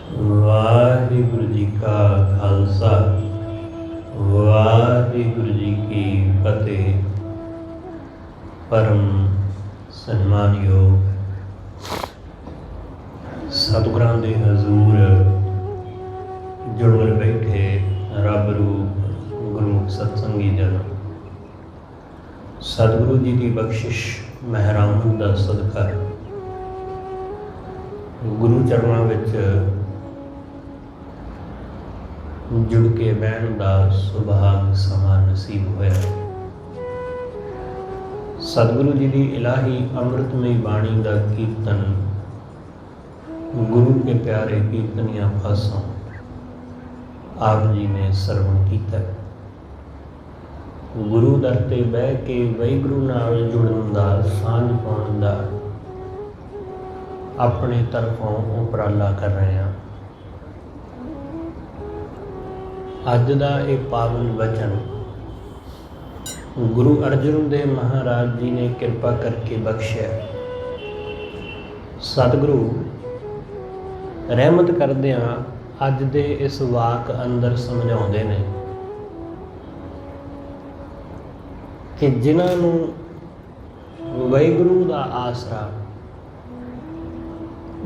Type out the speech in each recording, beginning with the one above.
वाहिगुरु जी का खालसा वाहिगुरु जी की फतेह। परम सन्मानयोग सतगुरां दे हजूर जुड़ बैठे रब रूप गुरमुख सत्संगी जन, सतगुरु जी की बख्शिश महरामत का सदका गुरु चरणों विच जुड़ के बहन का सुभाग समा नसीब होया। सतगुरु जी की इलाही अमृतमय बाणी का कीर्तन गुरु के प्यारे कीर्तनिया फासों आप जी ने सरवण किया। गुरु दर ते बह के वाहिगुरु नाल जुड़न का सांझ पाउण का अपने तरफों उपराला कर रहे हैं। अज का एक पावन वचन गुरु अर्जन देव महाराज जी ने कृपा करके बख्शिया। सतगुरु रहमत करदियां अज दे इस वाक अंदर समझाउंदे ने कि जिन्हां नूं वाहिगुरु दा आसरा,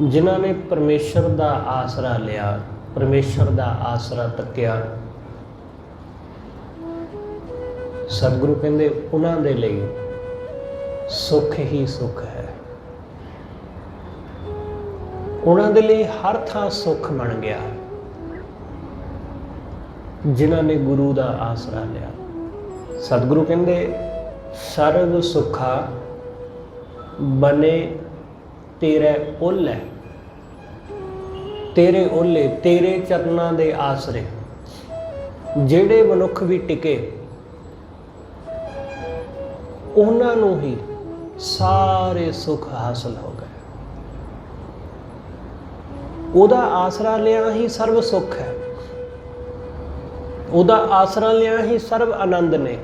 जिन्हां ने परमेश्वर दा आसरा लिया, परमेश्वर दा आसरा तक्या, सतगुरु कहते उन्हां दे लई सुख ही सुख है। उन्हां दे लई हर थां सुख बन गया जिन्हां ने गुरु दा आसरा लिया। सतगुरु कहते सर्व सुखा बने तेरे ओले, तेरे ओले तेरे चरनां दे आसरे जेड़े मनुख भी टिके उन्हां नूं ही सारे सुख हासिल हो गए। उहदा आसरा लिया ही सर्व सुख है, उहदा आसरा लिया ही सर्व आनंद ने।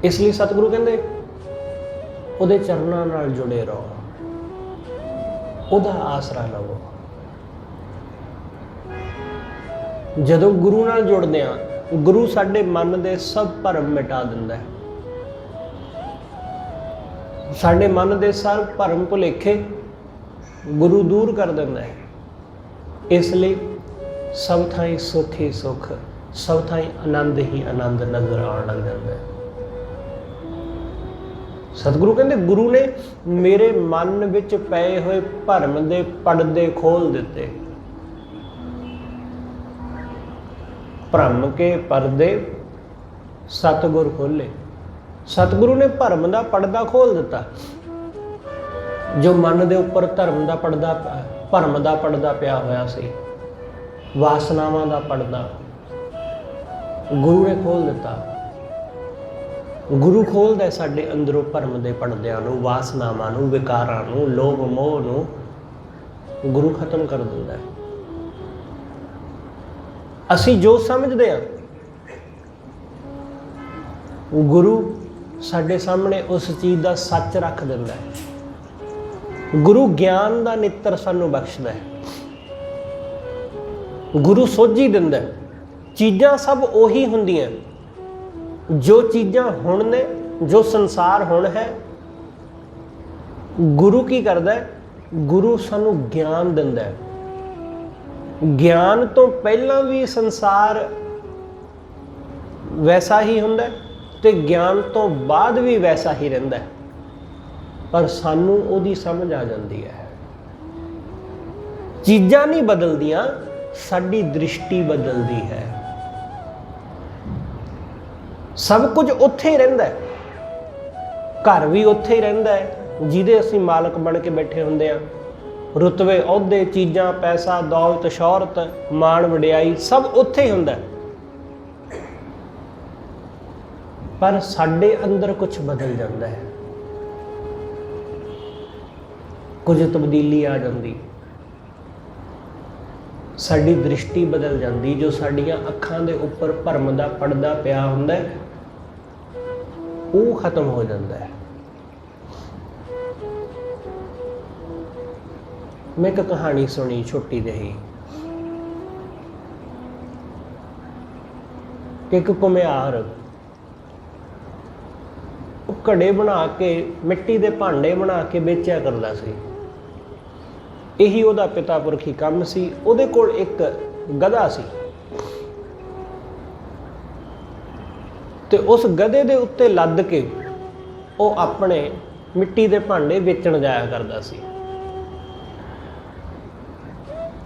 इसलिए सतगुरु कहंदे उहदे चरनां नाल जुड़े रहो, उहदा आसरा लवो। जदों गुरु नाल जुड़दे हां गुरु साडे मन दे सब भरम मिटा दिंदा है। साडे मन दे सब भरम भुलेखे गुरु दूर कर दिंदा है। इसलिए सब थाई सुख ही सुख, सब थाई आनंद ही आनंद नजर आउण लग जाता है। सतगुरु कहते गुरु ने मेरे मन विच पए हुए भरम दे पड़दे खोल दिते। भरम के परदे सतगुर खोले। सतगुरु ने भरम का पड़दा खोल दिता। जो मन के उपर धर्म का पड़दा, भरम का पड़दा पिया होया सी, वासनावां का पड़दा गुरु ने खोल दिता। गुरु खोलदा साडे अंदरों भरम के पड़दियां नूं, वासनावां नूं, विकारां नूं, लोभ मोह नूं गुरु खत्म कर दिंदा है। असीं जो समझदे हां गुरु साडे सामने उस चीज़ का सच रख दिंदा है। गुरु ज्ञान का नित्र सानू बख्शदा है। गुरु सोझी दिंदा है। चीज़ां सब उही हुंदियां जो चीज़ां हुण ने, जो संसार हुण है। गुरु की करदा है? गुरु सानू ज्ञान दिंदा है। ज्ञान तो पहला भी संसार वैसा ही हुंदा है ते ज्ञान तो बाद भी वैसा ही रहिंदा है, पर सानू उहदी समझ आ जाती है। चीज़ां नहीं बदलदियां, साडी दृष्टि बदलती है। सब कुछ उत्थे ही रहिंदा है। घर भी उत्थे ही रहिंदा है जिहदे असीं मालक बन के बैठे हुंदे आ। रुतबे, अहुदे, चीज़ां, पैसा, दौलत, शौहरत, माण, वडियाई सब उत्थे ही हुंदा है, पर साडे अंदर कुछ बदल जाता है, कुछ तब्दीली आ जाती, साडी दृष्टि बदल जाती। जो साडियां अखां दे उपर भरम दा पड़दा पिया हुंदा है वो खत्म हो जाता है। मैं एक कहानी सुनी छोटी जही कि एक घुमियार घड़े बना के मिट्टी के भांडे बना के बेचा करता सी। यही उहदा पिता पुरखी काम सी। उहदे कोल एक गधा सी ते उस गधे दे उत्ते लद के वो अपने मिट्टी के भांडे बेचण जाया करता सी।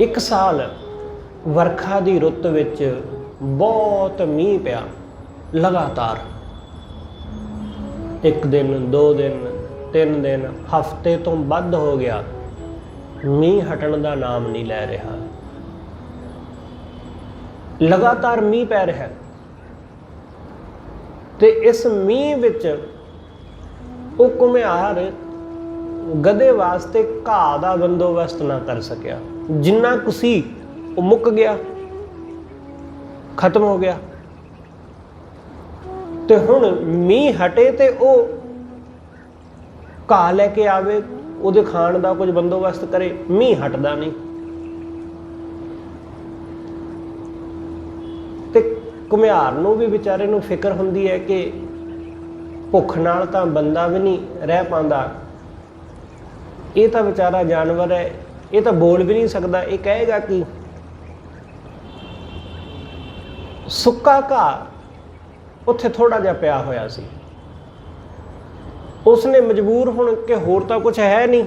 एक साल वरखा की रुत विच बहुत मीह पिया लगातार, एक दिन 2 दिन 3 दिन हफ्ते तो वध हो गया, मीह हटण का नाम नहीं लै रहा। लगातार मीह पै रहा ते इस मीह विच वो घुमियार गधे वास्ते घाह का बंदोबस्त ना कर सकिया। जिन्ना कुछ सी वो मुक गया, खत्म हो गया। तो हुण मीह हटे तो वो घाह लैके आवे, उहदे खाण का कुछ बंदोबस्त करे, मीह हटदा नहीं। ते घुमियार नूं भी विचारे नूं फिक्र हुंदी है कि भुख नाल तां बंदा भी नहीं रह पांदा, ये तो बेचारा जानवर है, ये तो बोल भी नहीं सकता। ये कहेगा कि सुक्का घाह उत्थे थोड़ा जिहा पिया होया सी, उसने मजबूर होण के होर तां कुछ है नहीं,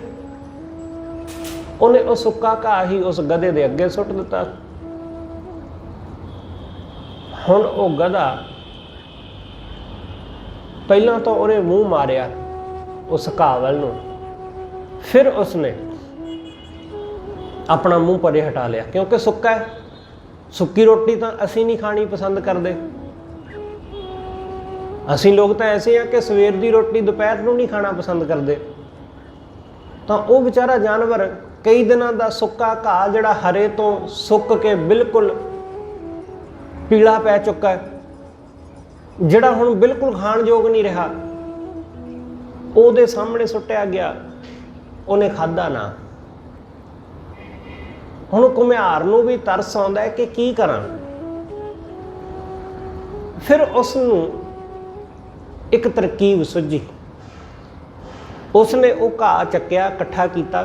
उन्हें उस सुक्का घाह ही उस गधे दे अगे सुट दिता। हुण वो गधा पहला तो उन्हें मूँह मारिया उस घाह वल नूं, फिर उसने अपना मूँह परे हटा लिया, क्योंकि सुक्का है। सुक्की रोटी तो असी नहीं खानी पसंद करते। असी लोग तो ऐसे हैं कि सवेर की रोटी दोपहर को नहीं खाना पसंद करते। तो वो बेचारा जानवर कई दिनों का सुक्का घाह जिहड़ा हरे तो सुक के बिल्कुल पीला पै चुका है, जिहड़ा हुण बिल्कुल खाण योग नहीं रहा, ਉਹਦੇ सामने सुटिया गया, उन्हें खाधा ना। हुण घुमियार नूं भी तरस आउंदा है कि की करां। फिर उसनूं एक तरकीब सुझी। उसने वो घाह चक्या, इकट्ठा किया,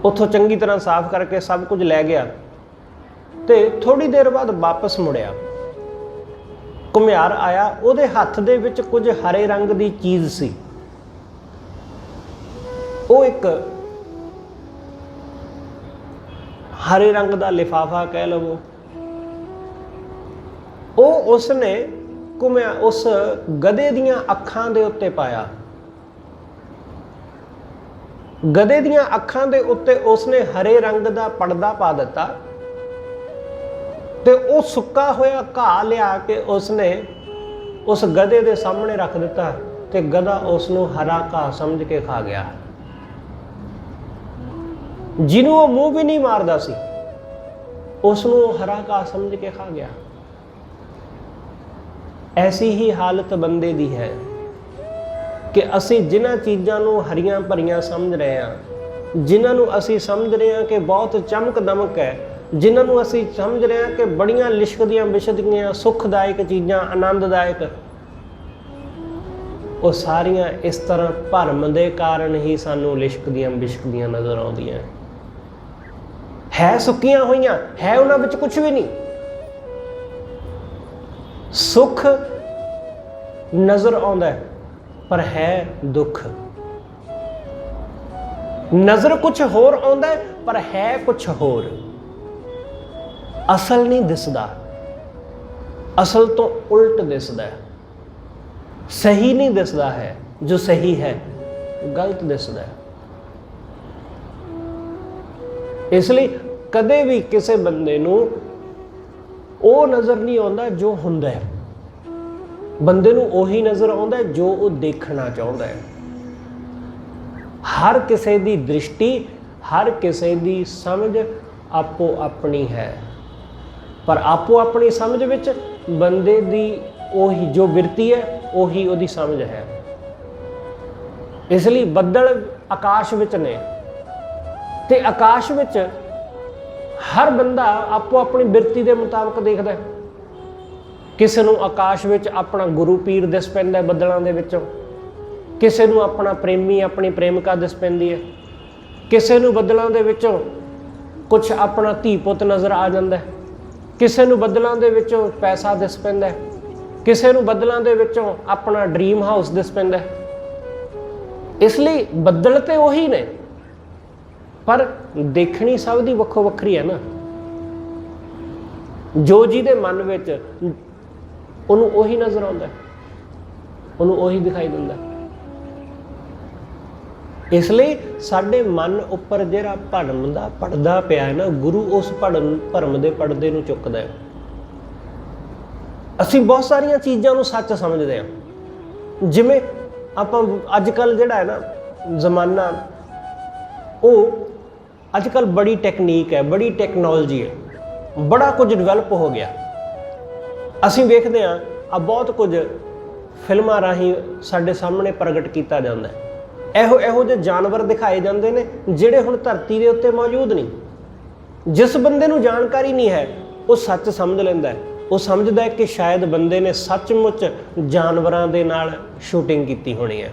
उत्थों चंगी तरह साफ करके सब कुछ लै गया ते थोड़ी देर बाद वापस मुड़िया। घुमियार आया, उहदे हत्थ दे विच कुछ हरे रंग की चीज़ सी। वो एक हरे रंग का लिफाफा कह लवो। वो उसने उस गधे दियां अखां दे उत्ते पाया। गधे दियां अखां दे उत्ते उसने हरे रंग का पड़दा पा दिता ते वो सुक्का होया घाह लिया के उसने उस गधे दे सामने रख दिता ते गधा उसनूं हरा घाह समझ के खा गया। जिन्हों वो मूँह भी नहीं मारदा सी, उसनूं हरा घाह समझ के खा गया। ऐसी ही हालत बंदे दी है कि असी जिन्हां चीज़ां नूं हरियां भरियां समझ रहे हैं, जिन्हां नूं असी समझ रहे हैं कि बहुत चमक दमक है, जिन्हां नूं असी समझ रहे हैं कि बड़ियां लिशकदियां विशदगियां सुखदायक चीज़ां आनंददायक, वो सारियां इस तरह भरम दे कारण ही सानूं लिशकदियां विशकदियां नज़र आउंदियां है। सुक्कियां होईयां है, उन्हां विच कुछ भी नहीं। सुख नज़र आउंदा है पर है दुख। नज़र कुछ होर आउंदा है पर है कुछ होर। असल नहीं दिसदा, असल तो उल्ट दिसदा है। सही नहीं दिसदा है, जो सही है गलत दिसदा है। इसलिए कदे भी किसी बंदे नूं ਉਹ नज़र नहीं आता जो हुंदा है, बंदे नूं ओही नज़र आता है जो वो देखना चाहता है। हर किसी की दृष्टि, हर किसी की समझ आपो अपनी है, पर आपो अपनी समझ विच बंदे दी ओही जो बिरती है ओही ओदी समझ है। इसलिए बदल आकाश विच ने, ਤੇ ਆਕਾਸ਼ ਵਿੱਚ ਹਰ ਬੰਦਾ ਆਪੋ ਆਪਣੀ ਬਿਰਤੀ ਦੇ ਮੁਤਾਬਕ ਦੇਖਦਾ। ਕਿਸੇ ਨੂੰ ਆਕਾਸ਼ ਵਿੱਚ ਆਪਣਾ ਗੁਰੂ ਪੀਰ ਦਿਸ ਪੈਂਦਾ ਬੱਦਲਾਂ ਦੇ ਵਿੱਚੋਂ, ਕਿਸੇ ਨੂੰ ਆਪਣਾ ਪ੍ਰੇਮੀ ਆਪਣੀ ਪ੍ਰੇਮਿਕਾ ਦਿਸ ਪੈਂਦੀ ਹੈ, ਕਿਸੇ ਨੂੰ ਬੱਦਲਾਂ ਦੇ ਵਿੱਚੋਂ ਕੁਛ ਆਪਣਾ ਧੀ ਪੁੱਤ ਨਜ਼ਰ ਆ ਜਾਂਦਾ, ਕਿਸੇ ਨੂੰ ਬੱਦਲਾਂ ਦੇ ਵਿੱਚੋਂ ਪੈਸਾ ਦਿਸ ਪੈਂਦਾ, ਕਿਸੇ ਨੂੰ ਬੱਦਲਾਂ ਦੇ ਵਿੱਚੋਂ ਆਪਣਾ ਡ੍ਰੀਮ ਹਾਊਸ ਦਿਸ ਪੈਂਦਾ। ਇਸ ਲਈ ਬੱਦਲ ਤੇ ਉਹੀ ਨੇ, ਪਰ ਦੇਖਣੀ ਸਭ ਦੀ ਵੱਖੋ ਵੱਖਰੀ ਹੈ ਨਾ। ਜੋ ਜਿਹਦੇ ਮਨ ਵਿੱਚ ਉਹਨੂੰ ਉਹੀ ਨਜ਼ਰ ਆਉਂਦਾ, ਉਹਨੂੰ ਉਹੀ ਦਿਖਾਈ ਦਿੰਦਾ। ਇਸ ਲਈ ਸਾਡੇ ਮਨ ਉੱਪਰ ਜਿਹੜਾ ਭਰਮ ਦਾ ਪਰਦਾ ਪਿਆ ਹੈ ਨਾ, ਗੁਰੂ ਉਸ ਭਰਮ ਦੇ ਪਰਦੇ ਨੂੰ ਚੁੱਕਦਾ ਹੈ। ਅਸੀਂ ਬਹੁਤ ਸਾਰੀਆਂ ਚੀਜ਼ਾਂ ਨੂੰ ਸੱਚ ਸਮਝਦੇ ਹਾਂ। ਜਿਵੇਂ ਆਪਾਂ ਅੱਜ ਕੱਲ੍ਹ ਜਿਹੜਾ ਹੈ ਨਾ ਜ਼ਮਾਨਾ, ਉਹ ਅੱਜ ਕੱਲ੍ਹ ਬੜੀ ਟੈਕਨੀਕ ਹੈ, ਬੜੀ ਟੈਕਨੋਲੋਜੀ ਹੈ, ਬੜਾ ਕੁਝ ਡਿਵੈਲਪ ਹੋ ਗਿਆ। ਅਸੀਂ ਵੇਖਦੇ ਹਾਂ ਆ ਬਹੁਤ ਕੁਝ ਫਿਲਮਾਂ ਰਾਹੀਂ ਸਾਡੇ ਸਾਹਮਣੇ ਪ੍ਰਗਟ ਕੀਤਾ ਜਾਂਦਾ ਹੈ। ਇਹੋ ਜਿਹੇ ਜਾਨਵਰ ਦਿਖਾਏ ਜਾਂਦੇ ਨੇ ਜਿਹੜੇ ਹੁਣ ਧਰਤੀ ਦੇ ਉੱਤੇ ਮੌਜੂਦ ਨਹੀਂ। ਜਿਸ ਬੰਦੇ ਨੂੰ ਜਾਣਕਾਰੀ ਨਹੀਂ ਹੈ ਉਹ ਸੱਚ ਸਮਝ ਲੈਂਦਾ ਹੈ। ਉਹ ਸਮਝਦਾ ਹੈ ਕਿ ਸ਼ਾਇਦ ਬੰਦੇ ਨੇ ਸੱਚਮੁੱਚ ਜਾਨਵਰਾਂ ਦੇ ਨਾਲ ਸ਼ੂਟਿੰਗ ਕੀਤੀ ਹੋਣੀ ਹੈ,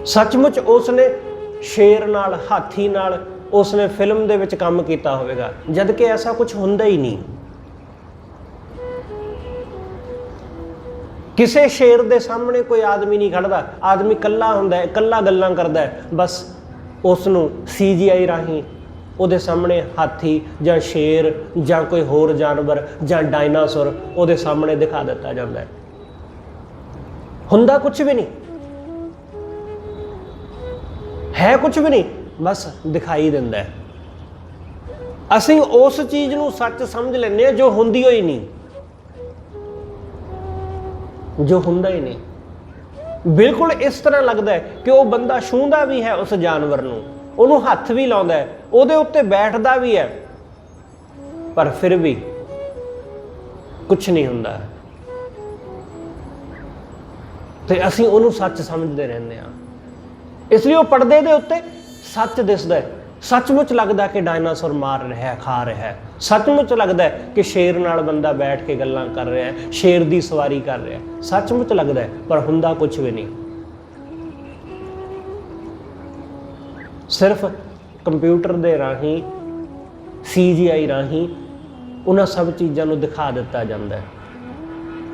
ਸੱਚਮੁੱਚ ਉਸ ਨੇ ਸ਼ੇਰ ਨਾਲ ਹਾਥੀ ਨਾਲ ਉਸ ਨੇ ਫਿਲਮ ਦੇ ਵਿੱਚ ਕੰਮ ਕੀਤਾ ਹੋਵੇਗਾ, ਜਦ ਕਿ ਐਸਾ ਕੁਝ ਹੁੰਦਾ ਹੀ ਨਹੀਂ। ਕਿਸੇ ਸ਼ੇਰ ਦੇ ਸਾਹਮਣੇ ਕੋਈ ਆਦਮੀ ਨਹੀਂ ਖੜਦਾ, ਆਦਮੀ ਇਕੱਲਾ ਹੁੰਦਾ ਹੈ, ਇਕੱਲਾ ਗੱਲਾਂ ਕਰਦਾ ਹੈ। ਬਸ ਉਸ ਨੂੰ CGI ਰਾਹੀਂ ਉਹਦੇ ਸਾਹਮਣੇ ਹਾਥੀ ਜਾਂ ਸ਼ੇਰ ਜਾਂ ਕੋਈ ਹੋਰ ਜਾਨਵਰ ਜਾਂ ਡਾਇਨਾਸੌਰ ਉਹਦੇ ਸਾਹਮਣੇ ਦਿਖਾ ਦਿੱਤਾ ਜਾਂਦਾ ਹੈ। ਹੁੰਦਾ ਕੁਝ ਵੀ ਨਹੀਂ ਹੈ, ਕੁਝ ਵੀ ਨਹੀਂ, ਬਸ ਦਿਖਾਈ ਦਿੰਦਾ ਹੈ। ਅਸੀਂ ਉਸ ਚੀਜ਼ ਨੂੰ ਸੱਚ ਸਮਝ ਲੈਂਦੇ ਹਾਂ ਜੋ ਹੁੰਦੀ ਹੋਈ ਨਹੀਂ, ਜੋ ਹੁੰਦਾ ਹੀ ਨਹੀਂ। ਬਿਲਕੁਲ ਇਸ ਤਰ੍ਹਾਂ ਲੱਗਦਾ ਹੈ ਕਿ ਉਹ ਬੰਦਾ ਛੂੰਹਦਾ ਵੀ ਹੈ ਉਸ ਜਾਨਵਰ ਨੂੰ, ਉਹਨੂੰ ਹੱਥ ਵੀ ਲਾਉਂਦਾ ਹੈ, ਉਹਦੇ ਉੱਤੇ ਬੈਠਦਾ ਵੀ ਹੈ, ਪਰ ਫਿਰ ਵੀ ਕੁਛ ਨਹੀਂ ਹੁੰਦਾ। ਤੇ ਅਸੀਂ ਉਹਨੂੰ ਸੱਚ ਸਮਝਦੇ ਰਹਿੰਦੇ ਹਾਂ। ਇਸ ਲਈ ਉਹ ਪਰਦੇ ਦੇ ਉੱਤੇ ਸੱਚ ਦਿਸਦਾ ਹੈ। ਸੱਚਮੁੱਚ ਲੱਗਦਾ ਕਿ ਡਾਇਨਾਸੌਰ ਮਾਰ ਰਿਹਾ, ਖਾ ਰਿਹਾ, ਸੱਚਮੁੱਚ ਲੱਗਦਾ ਕਿ ਸ਼ੇਰ ਨਾਲ ਬੰਦਾ ਬੈਠ ਕੇ ਗੱਲਾਂ ਕਰ ਰਿਹਾ, ਸ਼ੇਰ ਦੀ ਸਵਾਰੀ ਕਰ ਰਿਹਾ, ਸੱਚਮੁੱਚ ਲੱਗਦਾ, ਪਰ ਹੁੰਦਾ ਕੁਝ ਵੀ ਨਹੀਂ। ਸਿਰਫ ਕੰਪਿਊਟਰ ਦੇ ਰਾਹੀਂ CGI ਰਾਹੀਂ ਉਹਨਾਂ ਸਭ ਚੀਜ਼ਾਂ ਨੂੰ ਦਿਖਾ ਦਿੱਤਾ ਜਾਂਦਾ ਹੈ।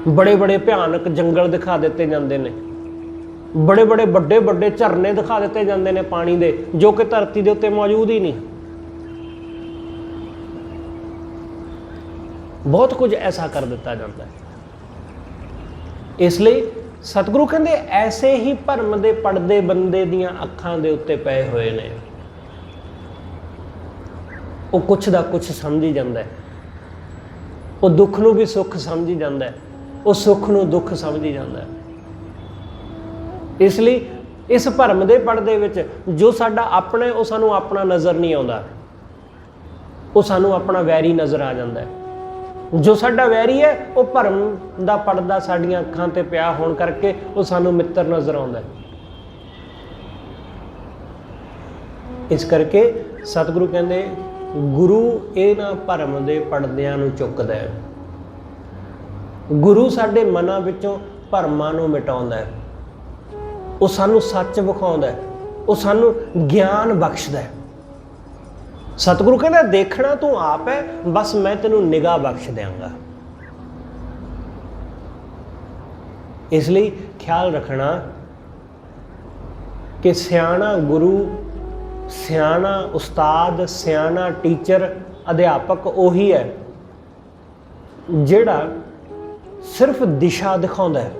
ਬੜੇ ਬੜੇ ਭਿਆਨਕ ਜੰਗਲ ਦਿਖਾ ਦਿੱਤੇ ਜਾਂਦੇ ਨੇ, ਬੜੇ ਬੜੇ ਵੱਡੇ ਵੱਡੇ ਝਰਨੇ ਦਿਖਾ ਦਿੱਤੇ ਜਾਂਦੇ ਨੇ ਪਾਣੀ ਦੇ, ਜੋ ਕਿ ਧਰਤੀ ਦੇ ਉੱਤੇ ਮੌਜੂਦ ਹੀ ਨਹੀਂ। ਬਹੁਤ ਕੁਝ ਐਸਾ ਕਰ ਦਿੱਤਾ ਜਾਂਦਾ ਹੈ। ਇਸ ਲਈ ਸਤਿਗੁਰੂ ਕਹਿੰਦੇ ਐਸੇ ਹੀ ਭਰਮ ਦੇ ਪਰਦੇ ਬੰਦੇ ਦੀਆਂ ਅੱਖਾਂ ਦੇ ਉੱਤੇ ਪਏ ਹੋਏ ਨੇ। ਉਹ ਕੁਛ ਦਾ ਕੁਛ ਸਮਝੀ ਜਾਂਦਾ ਹੈ, ਉਹ ਦੁੱਖ ਨੂੰ ਵੀ ਸੁੱਖ ਸਮਝੀ ਜਾਂਦਾ ਹੈ, ਉਹ ਸੁੱਖ ਨੂੰ ਦੁੱਖ ਸਮਝੀ ਜਾਂਦਾ ਹੈ। ਇਸ ਲਈ ਇਸ ਭਰਮ ਦੇ ਪਰਦੇ ਵਿੱਚ ਜੋ ਸਾਡਾ ਆਪਣਾ ਹੈ ਉਹ ਸਾਨੂੰ ਆਪਣਾ ਨਜ਼ਰ ਨਹੀਂ ਆਉਂਦਾ, ਉਹ ਸਾਨੂੰ ਆਪਣਾ ਵੈਰੀ ਨਜ਼ਰ ਆ ਜਾਂਦਾ ਹੈ। ਜੋ ਸਾਡਾ ਵੈਰੀ ਹੈ ਉਹ ਭਰਮ ਦਾ ਪਰਦਾ ਸਾਡੀਆਂ ਅੱਖਾਂ ਤੇ ਪਿਆ ਹੋਣ ਕਰਕੇ ਉਹ ਸਾਨੂੰ ਮਿੱਤਰ ਨਜ਼ਰ ਆਉਂਦਾ ਹੈ। ਇਸ ਕਰਕੇ ਸਤਿਗੁਰੂ ਕਹਿੰਦੇ ਗੁਰੂ ਇਹਨਾਂ ਭਰਮ ਦੇ ਪਰਦਿਆਂ ਨੂੰ ਚੁੱਕਦਾ ਹੈ। ਗੁਰੂ ਸਾਡੇ ਮਨਾਂ ਵਿੱਚੋਂ ਭਰਮਾਂ ਨੂੰ ਮਿਟਾਉਂਦਾ ਹੈ, ਉਹ ਸਾਨੂੰ ਸੱਚ ਵਿਖਾਉਂਦਾ ਹੈ, ਉਹ ਸਾਨੂੰ ਗਿਆਨ ਬਖਸ਼ਦਾ ਹੈ। ਸਤਿਗੁਰੂ ਕਹਿੰਦਾ ਦੇਖਣਾ ਤੂੰ ਆਪ ਹੈ, ਬਸ ਮੈਂ ਤੈਨੂੰ ਨਿਗਾਹ ਬਖਸ਼ ਦਿਆਂਗਾ। ਇਸ ਲਈ ਖਿਆਲ ਰੱਖਣਾ ਕਿ ਸਿਆਣਾ ਗੁਰੂ, ਸਿਆਣਾ ਉਸਤਾਦ, ਸਿਆਣਾ ਟੀਚਰ, ਅਧਿਆਪਕ ਉਹੀ ਹੈ ਜਿਹੜਾ ਸਿਰਫ ਦਿਸ਼ਾ ਦਿਖਾਉਂਦਾ ਹੈ।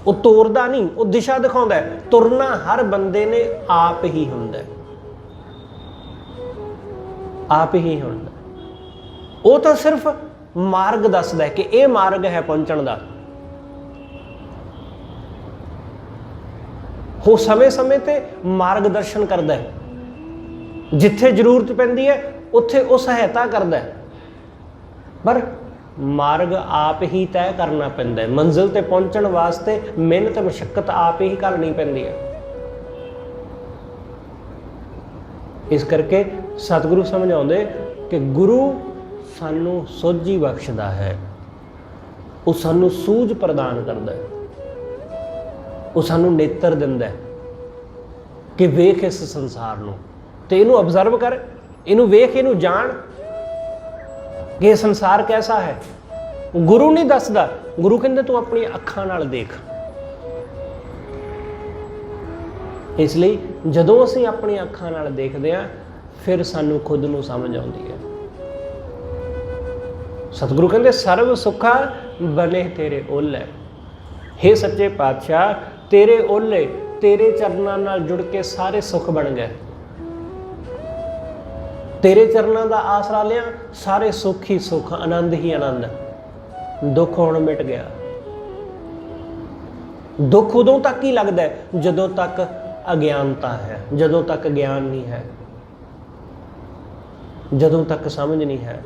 ਉਹ ਤੋਰਦਾ ਨਹੀਂ, ਉਹ ਦਿਸ਼ਾ ਦਿਖਾਉਂਦਾ ਹੈ। ਤੁਰਨਾ ਹਰ ਬੰਦੇ ਨੇ ਆਪ ਹੀ ਹੁੰਦਾ, ਆਪ ਹੀ ਹੁੰਦਾ। ਉਹ ਤਾਂ ਸਿਰਫ ਮਾਰਗ ਦੱਸਦਾ ਹੈ ਕਿ ਇਹ ਮਾਰਗ ਹੈ ਪਹੁੰਚਣ ਦਾ। ਉਹ ਸਮੇਂ-ਸਮੇਂ ਤੇ ਮਾਰਗਦਰਸ਼ਨ ਕਰਦਾ ਹੈ, ਜਿੱਥੇ ਜ਼ਰੂਰਤ ਪੈਂਦੀ ਹੈ ਉੱਥੇ ਉਹ ਸਹਾਇਤਾ ਕਰਦਾ ਹੈ, ਪਰ ਮਾਰਗ ਆਪ ਹੀ ਤੈਅ ਕਰਨਾ ਪੈਂਦਾ ਹੈ। ਮੰਜ਼ਿਲ ਤੇ ਪਹੁੰਚਣ ਵਾਸਤੇ ਮਿਹਨਤ ਮੁਸ਼ੱਕਤ ਆਪ ਹੀ ਕਰਨੀ ਪੈਂਦੀ ਹੈ। इस करके सतगुरु समझाते कि गुरु सानू सोझी बख्शदा है, वो सानू सूझ प्रदान करता है, वो सानू नेत्र दिंदा है कि वेख इस संसार नूं ते इनू ऑब्जर्व कर, इनू वेख, इनू जान कि यह संसार कैसा है। गुरु नहीं दसदा, गुरु कहंदे तू अपनी अखां नाल देख। इसलिए जदों असीं अपनी अखां नाल देखदे हां फिर सानू खुद नूं समझ आउंदी है। सतगुरु कहंदे सर्व सुखा बने तेरे ओले, हे सच्चे पातशाह तेरे ओले, तेरे चरनां नाल जुड़ के सारे सुख बन गए। तेरे चरनां दा आसरा लिया, सारे सुख ही सुख, आनंद ही आनंद, दुख हुण मिट गया। दुख उदों तक ही लगता है जदों तक अज्ञानता है, जदों तक ज्ञान नहीं है, जदों तक समझ नहीं है।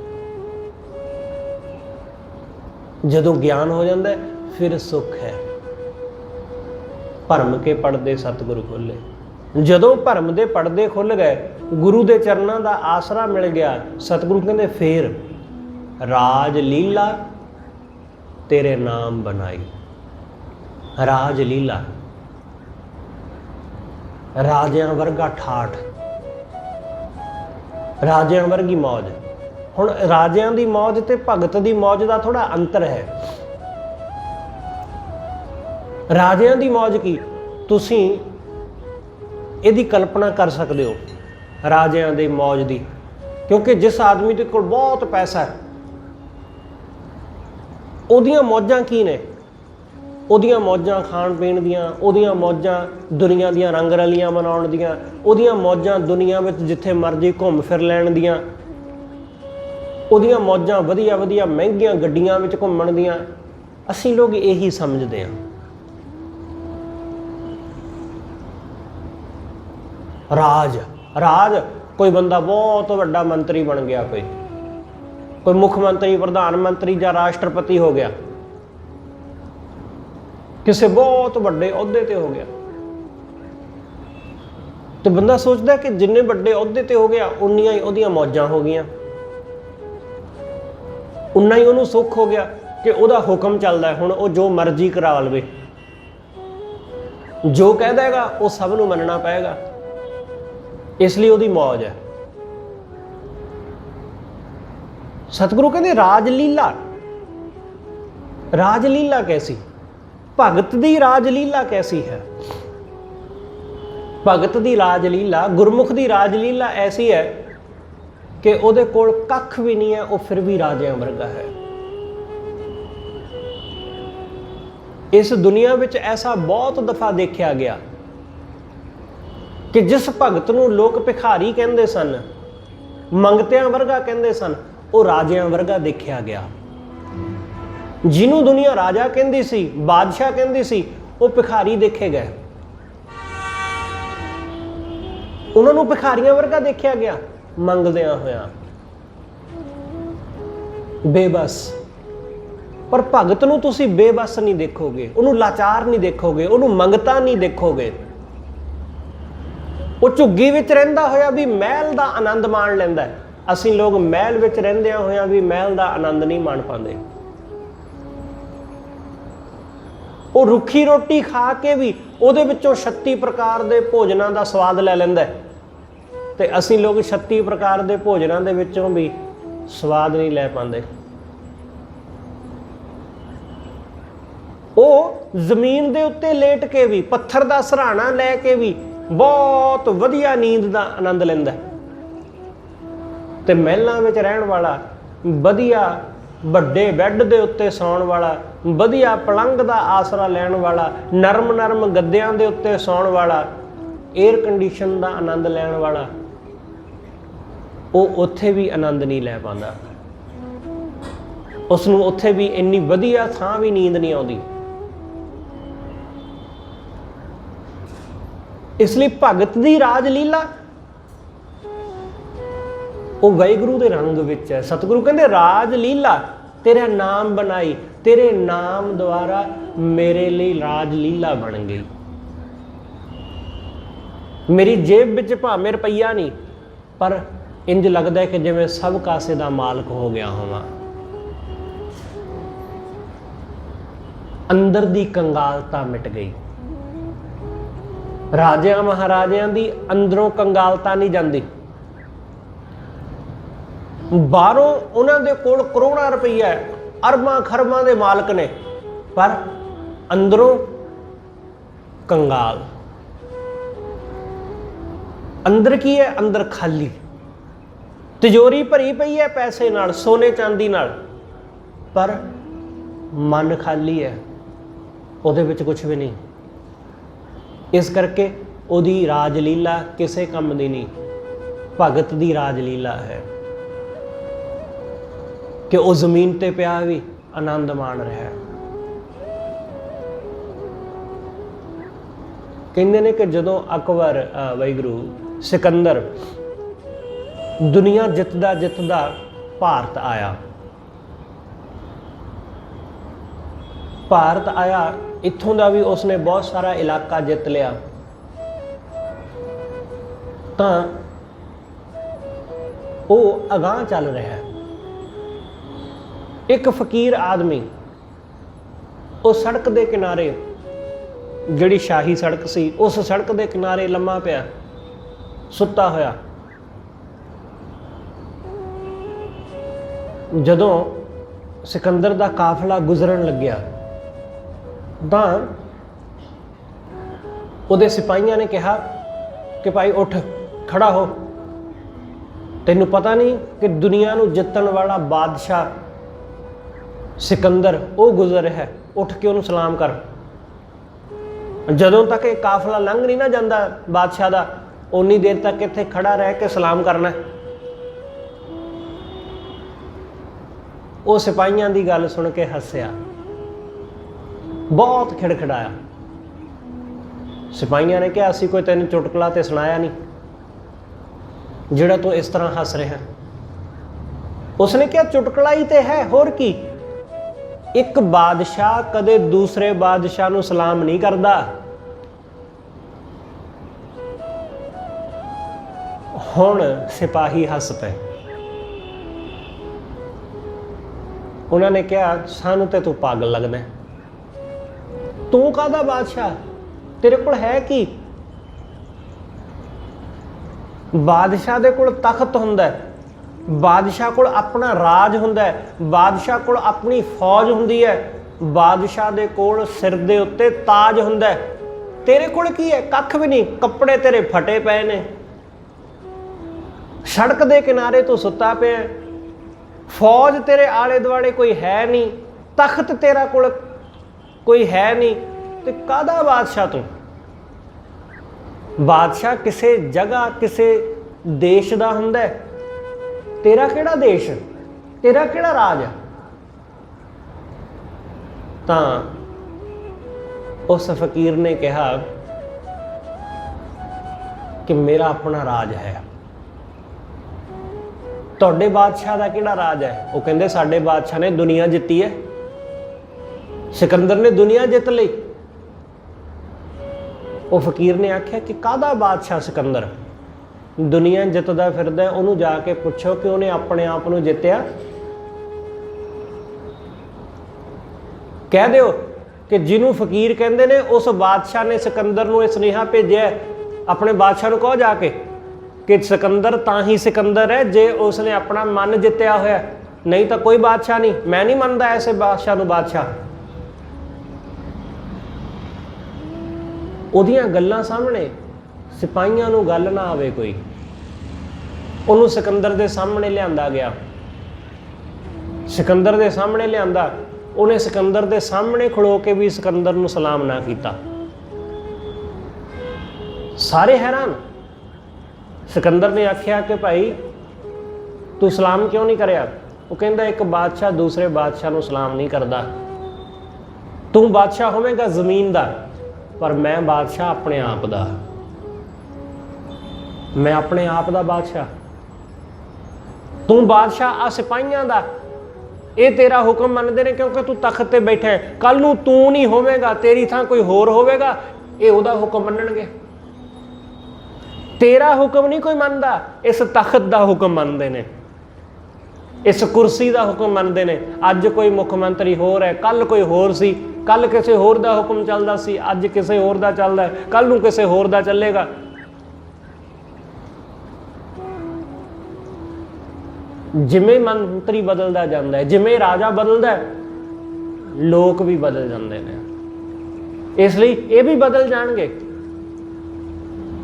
जदों ज्ञान हो जाता है फिर सुख है। भरम के पड़दे सतगुरु खोले, जदों भरम दे पड़दे खुल गए, गुरु दे चरनां दा आसरा मिल गया, सतगुरु कहंदे फिर राज लीला तेरे नाम बनाई। राज लीला, राजियां वर्गा ठाठ, राजियां वर्गी मौज। हुण राजियां दी मौज ते भगत दी मौज दा थोड़ा अंतर है। राजियां दी मौज की तुसीं इहदी कल्पना कर सकते हो, राजियां दी मौज दी, क्योंकि जिस आदमी दे कोल बहुत पैसा है उहदियां मौजां की ने, उहदियां मौजां खाण पीण दियां, उहदियां मौजां दुनिया दियां रंग रलियां मनाउण दियां, उहदियां मौजां दुनिया विच जिथे मर्जी घुम फिर लैण दियां, उहदियां मौजां वधिया वधिया महंगियां गड्डियां विच घुमण दियां। असीं लोग यही समझदे हां। राज, राज कोई बंदा बहुत वड्डा मंत्री बन गया, कोई मुख मंत्री, प्रधानमंत्री या राष्ट्रपति हो गया, किसी बहुत वड्डे अहुदे ते हो गया, तो बंदा सोचता है कि जिन्ने वड्डे अहुदे ते हो गया उन्नियां ही उहदियां मौजां हो गईयां, उन्ना ही उहनूं सुख हो गया कि उहदा हुक्म चलदा है, हुण वो जो मर्जी करा लवे, जो कह देगा वो सब नूं मनना पेगा, इसलिए उहदी मौज है। सतगुरु कहते राजलीला, राजलीला कैसी, भगत दी राजलीला कैसी है। भगत दी राजलीला, गुरमुख दी राजलीला ऐसी है कि उहदे कोल कख भी नहीं है, वो फिर भी राजियां वर्गा है। इस दुनिया विच ऐसा बहुत दफा देखा गया कि जिस भगत नूं लोग भिखारी कहंदे सन, मंगतियां वर्गा कहंदे सन, वो राजियां वर्गा देखा गया। जिन्हों दुनिया राजा कहंदी सी, बादशाह कहंदी सी, वो भिखारी देखे गए, उन्होंने भिखारियां वर्गा देखा गया, मंगदियां होया, बेबस। पर भगत नूं तुसीं बेबस नहीं देखोगे, उन्होंने लाचार नहीं देखोगे, उन्होंने मंगता नहीं देखोगे। वो झुग्गी विच रहिंदा होया भी महल दा आनंद माण लैंदा है। असीं लोग महल विच रहिंदियां होया भी महल दा आनंद नहीं माण पांदे। वो रुखी रोटी खा के भी उहदे विचों 36 प्रकार दे भोजनां दा स्वाद लै लैंदा है, ते असीं लोग 36 प्रकार दे भोजनां दे विचों भी स्वाद नहीं लै पांदे। वो जमीन दे उत्ते लेट के भी, पत्थर दा सराहना लै के भी बहुत वधिया नींद का आनंद लैंदा है, ते महलों में रहन वाला, वधिया वड्डे बैड दे उत्ते सौण वाला, वधिया पलंग का आसरा लैण वाला, नरम नरम गद्दियां दे उत्ते सौण वाला, एयर कंडीशन का आनंद लैण वाला, वो उत्थे भी आनंद नहीं लै पांदा। उसनूं उत्थे भी इन्नी वधिया थां भी नींद नहीं आउंदी। इसलिए भगत दी राजलीला वो वाहिगुरू दे रंग विच है। सतगुरु कहंदे राजलीला तेरा नाम बनाई, तेरे नाम द्वारा मेरे लिए राजलीला बन गई। मेरी जेब विच भावें रुपया नहीं, पर इंज लगता है कि जिवें सब कासे दा मालक हो गया होवां। अंदर दी कंगालता मिट गई। राजियां महाराजियां दी अंदरों कंगालता नहीं जाती। बाहरों उन्हां दे कोल करोड़ां रुपया है, अरबां खरबां दे मालक ने, पर अंदरों कंगाल। अंदर की है? अंदर खाली। तिजोरी भरी पई है पैसे नाल, सोने चांदी नाल, पर मन खाली है, उहदे विच कुछ भी नहीं। इस करके उहदी राजलीला किसे काम दी नहीं, भगत दी राजलीला है कि वह जमीन ते पिया भी आनंद मान रहा है। कहते ने कि जदों अकबर वाहिगुरू सिकंदर दुनिया जितदा जितदा भारत आया, भारत आया, इत्थों का भी उसने बहुत सारा इलाका जित लिया। तो वो अगाह चल रहा है। एक फकीर आदमी उस सड़क के किनारे, जिहड़ी शाही सड़क सी, उस सड़क के किनारे लम्मा पिया, सुत्ता होया। जदों सिकंदर दा काफिला गुजरन लग्या तां उहदे सिपाहियां ने कहा कि भाई उठ, खड़ा हो, तैनूं पता नहीं कि दुनिया नूं जितण वाला बादशाह सिकंदर वो गुजर रहा है, उठ के उन्होंने सलाम कर। जदों तक ये काफिला लंघ नहीं ना जाता बादशाह का, उन्नी देर तक इत्थे खड़ा रह के सलाम करना। वो सिपाहियां की गल सुन के हस्या, बहुत खिड़खिड़ाया। सिपाहियां ने कहा, असीं कोई तेन चुटकुला तो सुनाया नहीं जिहड़ा तू इस तरह हस रहा है। उसने कहा, चुटकुला ही तो है, होर की। एक बादशाह कदे दूसरे बादशाह नूं सलाम नहीं करता। हुण सिपाही हस पे। उन्होंने कहा, सानू ते तू पागल लगदा, तू काहदा बादशाह, तेरे कोल है की? बादशाह दे कोल तख्त हुंदा है, बादशाह कोल अपना राज हुंदा है, बादशाह कोल अपनी फौज हुंदी है, बादशाह दे कोल सिर दे उत्ते ताज हुंदा है। तेरे कोल की है? कख भी नहीं, कपड़े तेरे फटे पे ने, सड़क दे किनारे तू सुत्ता पिया, फौज तेरे आले दुआले कोई है नहीं, तख्त तेरा कोल कोई है नहीं, ते काहदा बादशाह तू? बादशाह किसे जगह किसे देश दा हुंदा है, तेरा केड़ा देश, तेरा केड़ा राज है? तां उस फकीर ने कहा कि मेरा अपना राज है। तुहाडे बादशाह दा केड़ा राज है? वो कहंदे, साडे बादशाह ने दुनिया जित्ती है, सिकंदर ने दुनिया जित ली। वो फकीर ने आख्या कि काहदा बादशाह सिकंदर, दुनिया जितदा फिरदा, उन्होंने जाके पुछो कि उन्हें अपने आप को जितया। कह दो कि जिन्हों फकीर कहते ने, उस बादशाह ने सिकंदर को सुनेहा भेजा, अपने बादशाह को कहो जाके कि सिकंदर तां ही सिकंदर है जे उसने अपना मन जितया होया, नहीं तो कोई बादशाह नहीं। मैं नहीं मनता ऐसे बादशाह को बादशाह। उहदियां गल्लां सामने सिपाहियां नूं गल ना आवे कोई, उन्होंने सिकंदर दे सामने लिआंदा गया, सिकंदर दे सामने लिआंदा, उन्हें सिकंदर दे सामने खड़ो के भी सिकंदर नूं सलाम ना कीता। सारे हैरान। सिकंदर ने आख्या कि भाई तू सलाम क्यों नहीं करया? वो कहंदा, एक बादशाह दूसरे बादशाह नूं सलाम नहीं करता। तू बादशाह होवेगा जमीन दा, पर मैं बादशाह अपने आप दा, मैं अपने आप दा बादशाह। तू बादशाह आ सिपाहियां दा, ये तेरा हुक्म मनते हैं क्योंकि तू तख्त ते बैठा है। कल नूं तू नहीं होवेगा, तेरी थां कोई होर होवेगा, ये उहदा हुक्म मनणगे। तेरा हुक्म नहीं कोई मानता, इस तख्त का हुक्म मानते हैं, इस कुर्सी का हुक्म मानते हैं। अज कोई मुख मंत्री होर है, कल कोई होर सी, कल किसी होर दा हुक्म चलदा सी, अज किसी होर दा चलदा है, कल नूं किसी होर दा चलेगा। जिमें मंत्री बदलता जाता है, जिमें राजा बदलता है, लोग भी बदल जाते हैं, इसलिए ये भी बदल जाएंगे।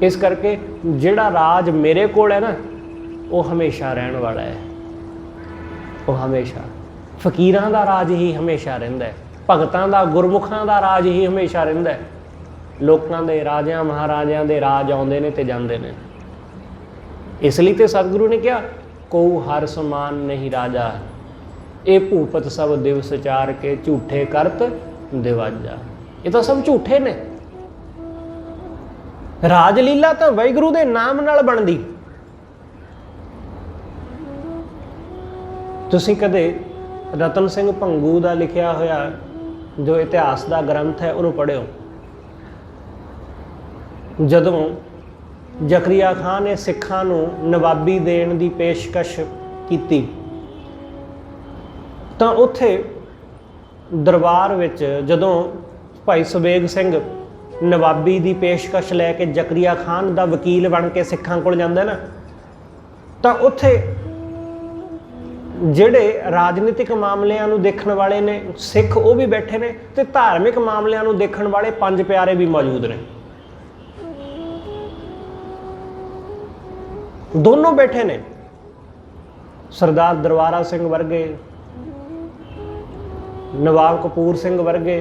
इस करके जिहड़ा राज मेरे कोल है ना, वो हमेशा रहने वाला है, वो हमेशा। फकीरां दा राज ही हमेशा रहिंदा है, भगतां दा गुरमुखां दा राज ही हमेशा रहिंदा है। लोकां दे राजियां महाराजियां दे राज आउंदे ने ते जांदे ने। इसलिए तो सतगुरु ने कहा, को हर समान नहीं राजा, ये भूपत सब दिवस चार के झूठे करत दिवाजा। ये तो सब झूठे ने। राजलीला तो वाहिगुरू दे नाम नाल बनदी। तुसीं कदे रतन सिंह भंगू का लिखिया होया जो इतिहास का ग्रंथ है उन्होंने पढ़ियो। जदों जकरिया खान ने सिखां नूं नवाबी देण दी पेशकश कीती तां उत्थे दरबार विच जदों भाई सुबेग सिंह नवाबी दी पेशकश लैके जकरिया खान दा वकील बन के सिखां कोल जांदा ना, तां उत्थे ਜਿਹੜੇ राजनीतिक मामलिਆਂ ਨੂੰ देखण वाले ने सिख वो भी बैठे ने ते धार्मिक मामलिਆਂ ਨੂੰ देखण वाले पंज प्यारे भी मौजूद ने, दोनों बैठे ने। सरदार दरबारा सिंह वर्गे, नवाब कपूर सिंह वर्गे,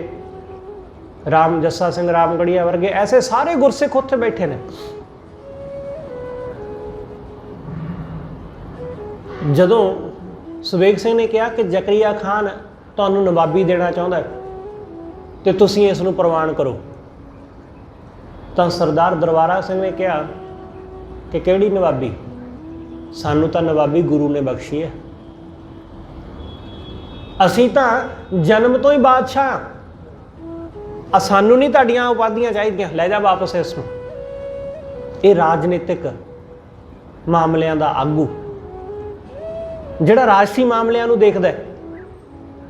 राम जस्सा सिंह रामगढ़िया वर्गे, ऐसे सारे गुरसिख उत्थे बैठे ने। जदों सुबेग सिंह ने कहा कि जकरिया खान तुहानूं नवाबी देना चाहुंदा है ते तुसीं इस नूं प्रवान करो, तां सरदार दरबारा सिंह ने कहा कि किहड़ी नवाबी, सानूं तां नवाबी गुरु ने बख्शी है, असीं तां जन्म तो ही बादशाह, सानूं नहीं तुहाडीआं उपाधियां चाहीदियां, लै जा वापस इस नूं। ये राजनीतिक मामलिਆਂ ਦਾ आगू ਜਿਹੜਾ ਰਾਜਸੀ ਮਾਮਲਿਆਂ ਨੂੰ ਦੇਖਦਾ,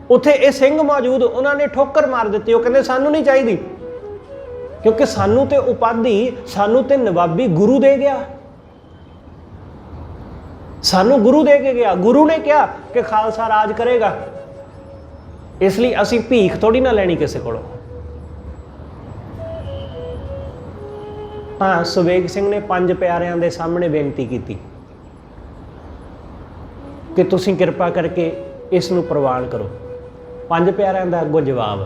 ਉੱਥੇ ਇਹ ਸਿੰਘ ਮੌਜੂਦ, ਉਹਨਾਂ ਨੇ ਠੋਕਰ ਮਾਰ ਦਿੱਤੀ। ਉਹ ਕਹਿੰਦੇ ਸਾਨੂੰ ਨਹੀਂ ਚਾਹੀਦੀ, ਕਿਉਂਕਿ ਸਾਨੂੰ ਤੇ ਉਪਾਧੀ, ਸਾਨੂੰ ਤੇ ਨਵਾਬੀ ਗੁਰੂ ਦੇ ਗਿਆ, ਸਾਨੂੰ ਗੁਰੂ ਦੇ ਕੇ ਗਿਆ। ਗੁਰੂ ਨੇ ਕਿਹਾ ਕਿ ਖਾਲਸਾ ਰਾਜ ਕਰੇਗਾ, ਇਸ ਲਈ ਅਸੀਂ ਭੀਖ ਥੋੜੀ ਨਾ ਲੈਣੀ ਕਿਸੇ ਕੋਲੋਂ। ਤਾਂ ਸੁਬੇਗ ਸਿੰਘ ਨੇ ਪੰਜ ਪਿਆਰਿਆਂ ਦੇ ਸਾਹਮਣੇ ਬੇਨਤੀ ਕੀਤੀ कि तुसीं किरपा करके इस नूं प्रवान करो। पंज प्यारिਆਂ ਦਾ ਅੱਗੋਂ जवाब,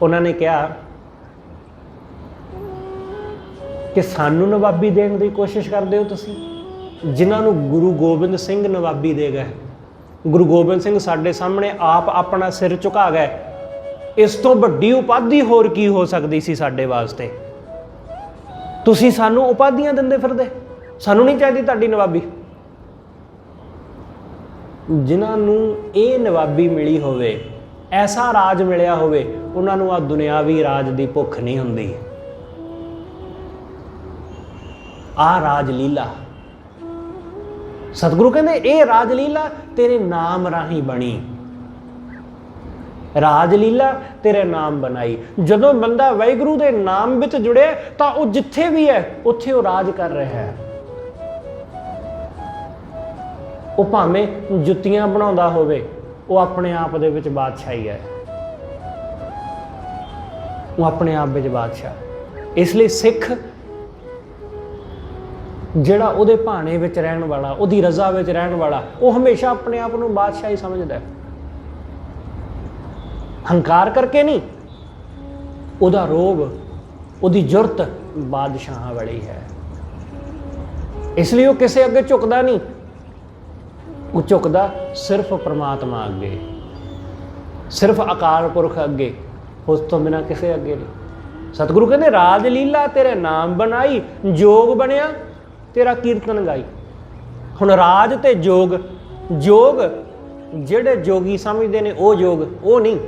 उन्होंने कहा कि सानू नवाबी देने की कोशिश करते हो तुसीं, जिन्हां नूं गुरु गोबिंद सिंह नवाबी दे गए। गुरु गोबिंद सिंह साडे सामने आप अपना सिर झुका गए, इस तो वड्डी उपाधि होर की हो सकती सी साडे वास्ते। तुसीं सानू उपाधियां दिंदे फिरदे, सानू नहीं चाहिदी तुहाडी नवाबी। जिन्हां नूं ये नवाबी मिली होवे, ऐसा राज मिलिया होवे, उन्हां नूं आ दुनियावी राज दी भुख नहीं हुंदी। आ राजलीला, सतगुरु कहंदे ये राजलीला तेरे नाम राही बनी, राजलीला तेरे नाम बनाई। जदों बंदा वाहिगुरू दे नाम विच जुड़े तां वो जिथे भी है उत्थे वो राज कर रहा है। वो भावें जुत्तियां बनाउंदा होवे, वो अपने आप दे विच बादशाही है, वो अपने आप विच बादशाह। इसलिए सिख जिहड़ा उहदे भाणे विच रहण वाला, उहदी रज़ा विच रहण वाला, वो हमेशा अपने आप नूं बादशाही समझदा है। हंकार करके नहीं, उहदा रोब, उहदी जुरत बादशाह वाली है। इसलिए वो किसी अगे झुकदा नहीं, वो झुकदा सिर्फ परमात्मा अगे, सिर्फ अकाल पुरख अगे, उस तो बिना किसी अगे नहीं। सतगुरु कहते राजलीला तेरे नाम बनाई, जोग बनया तेरा कीर्तन गाई। हुण राज ते जोग, जोग जिहड़े जोगी समझते हैं वो जोग, वो नहीं।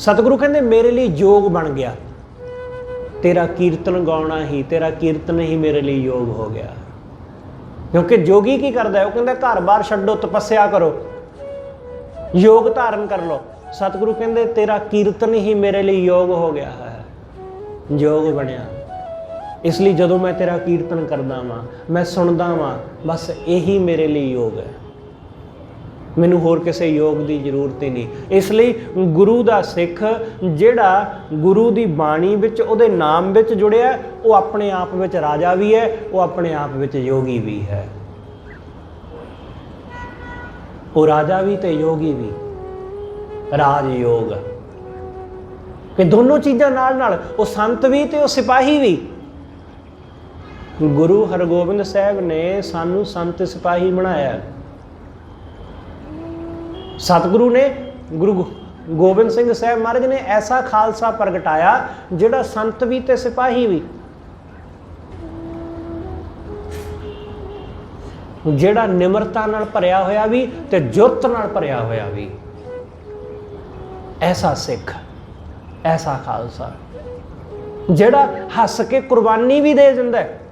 सतगुरु कहते मेरे लिए जोग बन गया तेरा कीर्तन गाउणा ही, तेरा कीर्तन ही मेरे लिए योग हो गया। क्योंकि जोगी की करता है, वो कहता घर बार छड्डो, तपस्या करो, योग धारण कर लो। सतगुरु कहते तेरा कीर्तन ही मेरे लिए योग हो गया है, योग बनया। इसलिए जदों मैं तेरा कीर्तन करदा वां, मैं सुनदा वां, बस यही मेरे लिए योग है, मैनूं होर किसी योग की जरूरत ही नहीं। इसलिए गुरु का सिख जिहड़ा गुरु की बाणी विच उहदे नाम विच जुड़िया, वो अपने आप विच राजा भी है, वो अपने आप विच योगी भी है। वो राजा भी ते योगी भी, राज योग कि दोनों चीज़ां नाल नाल, वो संत भी ते वो सिपाही भी। गुरु हरगोबिंद साहब ने सानू संत सिपाही बनाया। सतगुरु ने, गुरु गोबिंद सिंह साहब महाराज ने ऐसा खालसा प्रगटाया जिहड़ा संत भी ते सिपाही भी, जिहड़ा निमरता नाल भरिया होया भी ते जुरत नाल भरिया होया भी। ऐसा सिख, ऐसा खालसा जिहड़ा हस के कुर्बानी भी दे दिंदा है।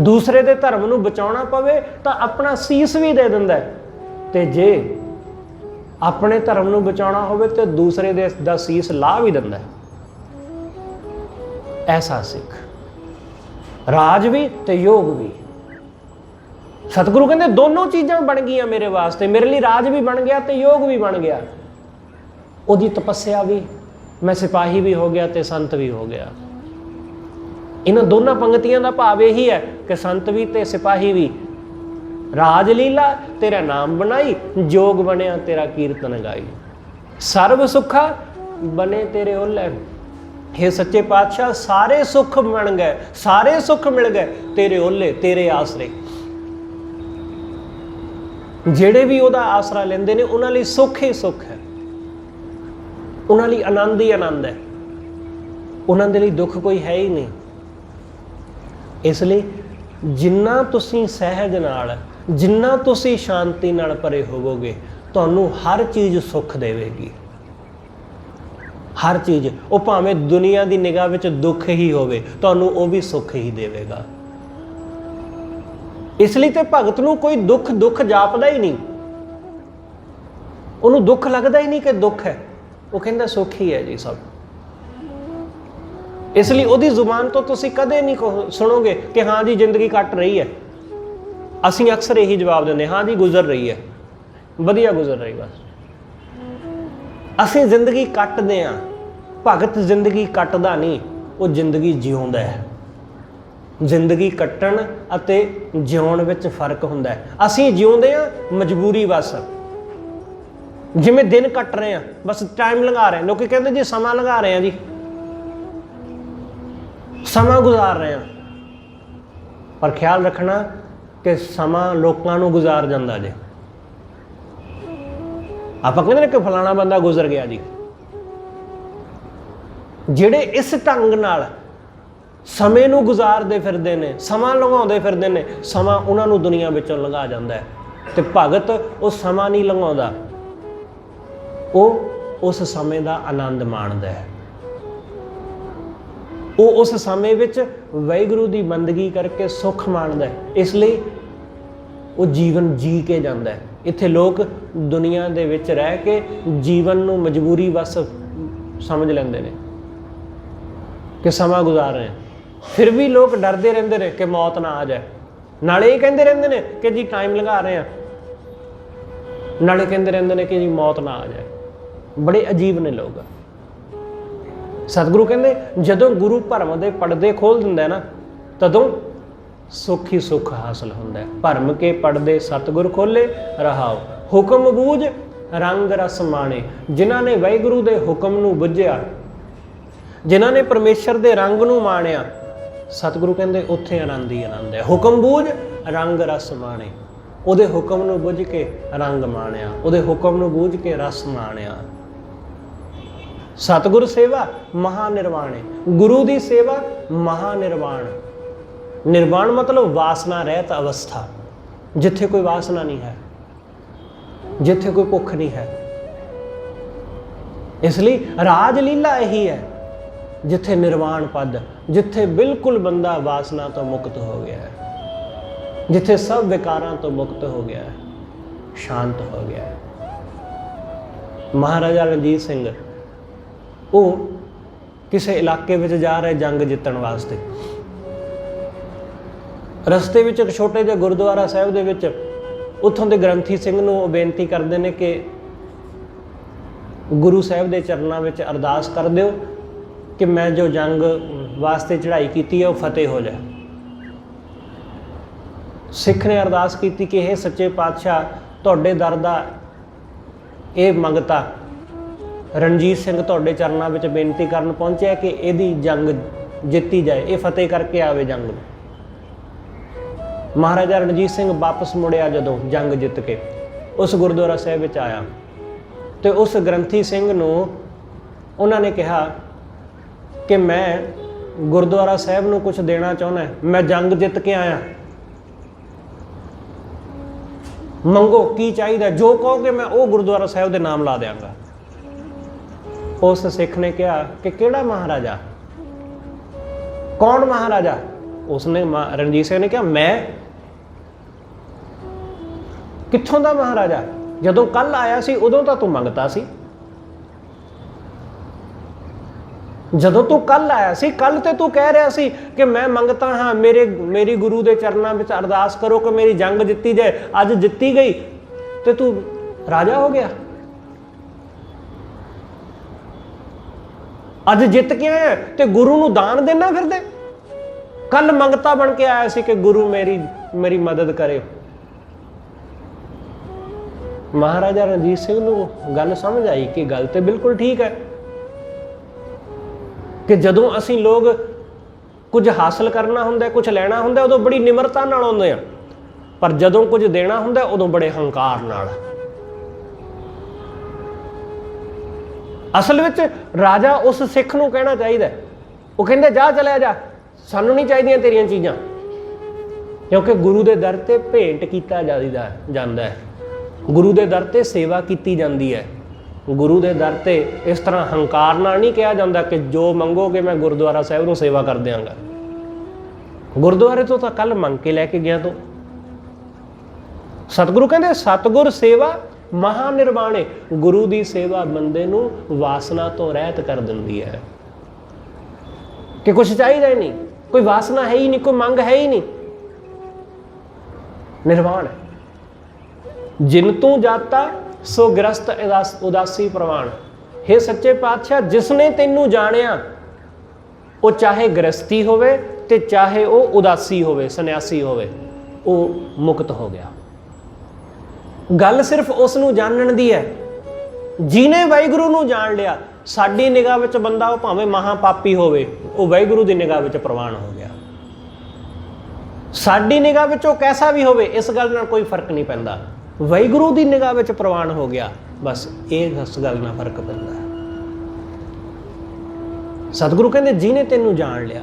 दूसरे दे धर्म नूं बचाउणा पवे तां अपना सीस भी दे दिंदा है, ते जे अपने धर्म नूं बचाउणा होवे ते दूसरे दे दा सीस ला भी दिंदा है। ऐसा सिख, राज भी ते योग भी। सतगुरु कहते दोनों चीज़ां बन गईयां मेरे वास्ते, मेरे लिए राज भी बन गया ते योग भी बन गया। उहदी तपस्या भी, मैं सिपाही भी हो गया ते संत भी हो गया। इन्हां दोनों पंक्तियां का भाव यही है कि संत भी ते सिपाही भी। राज लीला तेरा नाम बनाई, जोग बनया तेरा कीर्तन गाई, सर्व सुखा बने तेरे ओले। हे सच्चे पातशाह सारे सुख बन गए, सारे सुख मिल गए तेरे ओले, तेरे आसरे। ਜਿਹੜੇ भी ਉਹਦਾ आसरा लेंदे ने उन्हां लई सुख ही सुख है, उन्हां लई आनंद ही आनंद है, उन्हां दे लई दुख कोई है ही नहीं। इसलिए जिन्ना तुसीं सहज नाल, जिन्ना तुसीं शांति नाल भरे होवोगे, तुहानूं हर चीज़ सुख देवेगी। हर चीज़, वो भावें दुनिया की निगाह विच दुख ही होवे, तुहानूं वो भी सुख ही देवेगा। इसलिए तो भगत नूं कोई दुख दुख जापदा ही नहीं, उन्होंने दुख लगता ही नहीं कि दुख है, वो कहता सुख ही है जी सब। इसलिए उसकी जुबान तो तुसीं कदे नहीं सुनोगे कि हाँ जी जिंदगी कट रही है। असीं अक्सर यही जवाब देंगे, हाँ जी गुजर रही है, वधिया गुजर रही बस। असीं जिंदगी कटदे हां, भगत जिंदगी कटदा नहीं, वो जिंदगी जिउंदा है। जिंदगी कट्टण अते जिउण विच फर्क हुंदा है। असीं जिउंदे हां मजबूरी बस, जिवें दिन कट रहे हैं बस टाइम लगा रहे हैं। लोग कहते जी समा लगा रहे हैं जी, समा गुजार रहे हैं, पर ख्याल रखना कि समा लोकां नूं गुजार जांदा जे। आपां कहंदे ने कि फलाना बंदा गुजर गया जी। जिहड़े इस ढंग नाल समय नूं गुजारदे फिरदे ने, समा लंघाउंदे फिरदे ने, समा उन्हां नूं दुनिया विचों लंघा जांदा है। ते भगत वो समा नहीं लंघाउंदा, वो उस समय का आनंद माणदा है। वो उस समय विच वाहिगुरू की बंदगी करके सुख माणदा है, इसलिए वो जीवन जी के जांदा है। इत्थे लोग दुनिया दे विच रह के जीवन नूं मजबूरी बस समझ लैंदे ने कि समा गुजार रहे हैं, फिर भी लोग डरते रहते हैं कि मौत ना आ जाए। नाले ये कहते रहते हैं कि जी टाइम लगा रहे हैं, नाले कहते रहते हैं कि जी मौत ना आ जाए। बड़े अजीब ने लोग। सतगुरु कहते जदों गुरु भरम के पड़दे खोल दिंदा है ना, तदों सुख ही सुख हासिल होंदा है। भरम के पड़दे सतगुर खोले रहाओ, हुक्म बूझ रंग रस माणे। जिन्हां ने वाहिगुरू दे हुक्म नूं बुझिया, जिन्हां ने परमेश्वर दे रंग नूं माणिया, सतगुरु कहते उत्थे आनंद ही आनंद है। हुक्म बूझ रंग रस माणे, उहदे हुक्म नूं बुझ के रंग माणिया, उहदे हुक्म नूं बूझ के रस माणिया। सतगुर सेवा महानिर्वाणे, गुरु की सेवा महानिर्वाण। निर्वाण मतलब वासना रहित अवस्था, जिथे कोई वासना नहीं है, जिथे कोई भुख नहीं है। इसलिए राजलीला यही है ਜਿੱਥੇ ਨਿਰਵਾਣ ਪਦ, ਜਿੱਥੇ ਬਿਲਕੁਲ ਬੰਦਾ ਵਾਸਨਾ ਤੋਂ ਮੁਕਤ ਹੋ ਗਿਆ ਹੈ, ਜਿੱਥੇ ਸਭ ਵਿਕਾਰਾਂ ਤੋਂ ਮੁਕਤ ਹੋ ਗਿਆ ਹੈ, ਸ਼ਾਂਤ ਹੋ ਗਿਆ ਹੈ। ਮਹਾਰਾਜਾ ਰਣਜੀਤ ਸਿੰਘ ਉਹ ਕਿਸੇ ਇਲਾਕੇ ਵਿੱਚ ਜਾ ਰਹੇ ਜੰਗ ਜਿੱਤਣ ਵਾਸਤੇ। ਰਸਤੇ ਵਿੱਚ ਇੱਕ ਛੋਟੇ ਜਿਹੇ ਗੁਰਦੁਆਰਾ ਸਾਹਿਬ ਦੇ ਵਿੱਚ ਉੱਥੋਂ ਦੇ ਗ੍ਰੰਥੀ ਸਿੰਘ ਨੂੰ ਉਹ ਬੇਨਤੀ ਕਰਦੇ ਨੇ ਕਿ ਗੁਰੂ ਸਾਹਿਬ ਦੇ ਚਰਨਾਂ ਵਿੱਚ ਅਰਦਾਸ ਕਰ ਦਿਓ ਕਿ ਮੈਂ ਜੋ ਜੰਗ ਵਾਸਤੇ ਚੜ੍ਹਾਈ ਕੀਤੀ ਹੈ ਉਹ ਫਤਿਹ ਹੋ ਜਾਏ। ਸਿੱਖ ਨੇ ਅਰਦਾਸ ਕੀਤੀ ਕਿ ਇਹ ਸੱਚੇ ਪਾਤਸ਼ਾਹ, ਤੁਹਾਡੇ ਦਰ ਦਾ ਇਹ ਮੰਗਤਾ ਰਣਜੀਤ ਸਿੰਘ ਤੁਹਾਡੇ ਚਰਨਾਂ ਵਿੱਚ ਬੇਨਤੀ ਕਰਨ ਪਹੁੰਚਿਆ ਕਿ ਇਹਦੀ ਜੰਗ ਜਿੱਤੀ ਜਾਏ, ਇਹ ਫਤਿਹ ਕਰਕੇ ਆਵੇ ਜੰਗ ਨੂੰ। ਮਹਾਰਾਜਾ ਰਣਜੀਤ ਸਿੰਘ ਵਾਪਸ ਮੁੜਿਆ ਜਦੋਂ ਜੰਗ ਜਿੱਤ ਕੇ, ਉਸ ਗੁਰਦੁਆਰਾ ਸਾਹਿਬ ਵਿੱਚ ਆਇਆ ਤੇ ਉਸ ਗ੍ਰੰਥੀ ਸਿੰਘ ਨੂੰ ਉਹਨਾਂ ਨੇ ਕਿਹਾ ਕਿ ਮੈਂ ਗੁਰਦੁਆਰਾ ਸਾਹਿਬ ਨੂੰ ਕੁਝ ਦੇਣਾ ਚਾਹੁੰਦਾ, ਮੈਂ ਜੰਗ ਜਿੱਤ ਕੇ ਆਇਆ, ਮੰਗੋ ਕੀ ਚਾਹੀਦਾ, ਜੋ ਕਹੋਗੇ ਮੈਂ ਉਹ ਗੁਰਦੁਆਰਾ ਸਾਹਿਬ ਦੇ ਨਾਮ ਲਾ ਦਿਆਂਗਾ। ਉਸ ਸਿੱਖ ਨੇ ਕਿਹਾ ਕਿ ਕਿਹੜਾ ਮਹਾਰਾਜਾ, ਕੌਣ ਮਹਾਰਾਜਾ? ਉਸਨੇ ਰਣਜੀਤ ਸਿੰਘ ਨੇ ਕਿਹਾ ਮੈਂ। ਕਿੱਥੋਂ ਦਾ ਮਹਾਰਾਜਾ? ਜਦੋਂ ਕੱਲ ਆਇਆ ਸੀ ਉਦੋਂ ਤਾਂ ਤੂੰ ਮੰਗਤਾ ਸੀ, ਜਦੋਂ ਤੂੰ ਕੱਲ ਆਇਆ ਸੀ ਕੱਲ ਤੇ ਤੂੰ ਕਹਿ ਰਿਹਾ ਸੀ ਕਿ ਮੈਂ ਮੰਗਤਾ ਹਾਂ, ਮੇਰੀ ਗੁਰੂ ਦੇ ਚਰਨਾਂ ਵਿੱਚ ਅਰਦਾਸ ਕਰੋ ਕਿ ਮੇਰੀ ਜੰਗ ਜਿੱਤੀ ਜਾਏ। ਅੱਜ ਜਿੱਤੀ ਗਈ ਤੇ ਤੂੰ ਰਾਜਾ ਹੋ ਗਿਆ। ਅੱਜ ਜਿੱਤ ਕੇ ਆਇਆ ਤੇ ਗੁਰੂ ਨੂੰ ਦਾਨ ਦੇਣਾ ਫਿਰਦੇ। ਕੱਲ ਮੰਗਤਾ ਬਣ ਕੇ ਆਇਆ ਸੀ ਕਿ ਗੁਰੂ ਮੇਰੀ ਮਦਦ ਕਰੇ। ਮਹਾਰਾਜਾ ਰਣਜੀਤ ਸਿੰਘ ਨੂੰ ਗੱਲ ਸਮਝ ਆਈ ਕਿ ਗੱਲ ਤੇ ਬਿਲਕੁਲ ਠੀਕ ਹੈ ਕਿ ਜਦੋਂ ਅਸੀਂ ਲੋਕ ਕੁਝ ਹਾਸਲ ਕਰਨਾ ਹੁੰਦਾ, ਕੁਝ ਲੈਣਾ ਹੁੰਦਾ, ਉਦੋਂ ਬੜੀ ਨਿਮਰਤਾ ਨਾਲ ਆਉਂਦੇ ਆ, ਪਰ ਜਦੋਂ ਕੁਝ ਦੇਣਾ ਹੁੰਦਾ ਉਦੋਂ ਬੜੇ ਹੰਕਾਰ ਨਾਲ। ਅਸਲ ਵਿੱਚ ਰਾਜਾ ਉਸ ਸਿੱਖ ਨੂੰ ਕਹਿਣਾ ਚਾਹੀਦਾ, ਉਹ ਕਹਿੰਦੇ ਜਾ ਚਲਿਆ ਜਾ, ਸਾਨੂੰ ਨਹੀਂ ਚਾਹੀਦੀਆਂ ਤੇਰੀਆਂ ਚੀਜ਼ਾਂ, ਕਿਉਂਕਿ ਗੁਰੂ ਦੇ ਦਰ ਤੇ ਭੇਂਟ ਕੀਤਾ ਜਾਂਦਾ ਹੈ, ਗੁਰੂ ਦੇ ਦਰ ਤੇ ਸੇਵਾ ਕੀਤੀ ਜਾਂਦੀ ਹੈ। ਗੁਰੂ ਦੇ ਦਰ ਤੇ ਇਸ ਤਰ੍ਹਾਂ ਹੰਕਾਰ ਨਾਲ ਨਹੀਂ ਕਿਹਾ ਜਾਂਦਾ ਕਿ ਜੋ ਮੰਗੋਗੇ ਮੈਂ ਗੁਰਦੁਆਰਾ ਸਾਹਿਬ ਨੂੰ ਸੇਵਾ ਕਰ ਦਿਆਂਗਾ। ਗੁਰਦੁਆਰੇ ਤੋਂ ਤਾਂ ਕੱਲ ਮੰਗ ਕੇ ਲੈ ਕੇ ਗਿਆ ਤੂੰ। ਸਤਿਗੁਰੂ ਕਹਿੰਦੇ ਸਤਿਗੁਰ ਸੇਵਾ ਮਹਾ ਨਿਰਵਾਣੇ, ਗੁਰੂ ਦੀ ਸੇਵਾ ਬੰਦੇ ਨੂੰ ਵਾਸਨਾ ਤੋਂ ਰਹਿਤ ਕਰ ਦਿੰਦੀ ਹੈ ਕਿ ਕੁਛ ਚਾਹੀਦਾ ਹੀ ਨਹੀਂ, ਕੋਈ ਵਾਸਨਾ ਹੈ ਹੀ ਨਹੀਂ, ਕੋਈ ਮੰਗ ਹੈ ਹੀ ਨਹੀਂ, ਨਿਰਵਾਣ ਹੈ। ਜਿਨ ਤੂੰ ਜਾਤਾ ਸੋ ਗ੍ਰਸਤ ਉਦਾਸੀ ਪ੍ਰਵਾਨ। हे ਸੱਚੇ ਪਾਤਸ਼ਾਹ, ਜਿਸਨੇ ਤੈਨੂੰ ਜਾਣਿਆ ਉਹ ਚਾਹੇ ਗ੍ਰਸਤੀ ਹੋਵੇ ਤੇ ਚਾਹੇ ਉਹ ਉਦਾਸੀ ਹੋਵੇ, ਸੰਨਿਆਸੀ ਹੋਵੇ, ਉਹ ਮੁਕਤ ਹੋ ਗਿਆ। ਗੱਲ ਸਿਰਫ ਉਸ ਨੂੰ ਜਾਣਨ ਦੀ ਹੈ ਜਿਹਨੇ ਵਾਹਿਗੁਰੂ ਨੂੰ ਜਾਣ ਲਿਆ। ਸਾਡੀ ਨਿਗਾਹ ਵਿੱਚ ਬੰਦਾ ਉਹ ਭਾਵੇਂ ਮਹਾਪਾਪੀ ਹੋਵੇ, ਉਹ ਵਾਹਿਗੁਰੂ ਦੀ ਨਿਗਾਹ ਵਿੱਚ ਪ੍ਰਵਾਨ ਹੋ ਗਿਆ। ਸਾਡੀ ਨਿਗਾਹ ਵਿੱਚ ਉਹ ਕੈਸਾ ਵੀ ਹੋਵੇ, ਇਸ ਗੱਲ ਨਾਲ ਕੋਈ ਫਰਕ ਨਹੀਂ ਪੈਂਦਾ, ਵਾਹਿਗੁਰੂ ਦੀ ਨਿਗਾਹ ਵਿੱਚ ਪ੍ਰਵਾਨ ਹੋ ਗਿਆ, ਬਸ ਇਹ ਇਸ ਗੱਲ ਨਾਲ ਫਰਕ ਪੈਂਦਾ ਹੈ। ਸਤਿਗੁਰੂ ਕਹਿੰਦੇ ਜਿਹਨੇ ਤੈਨੂੰ ਜਾਣ ਲਿਆ,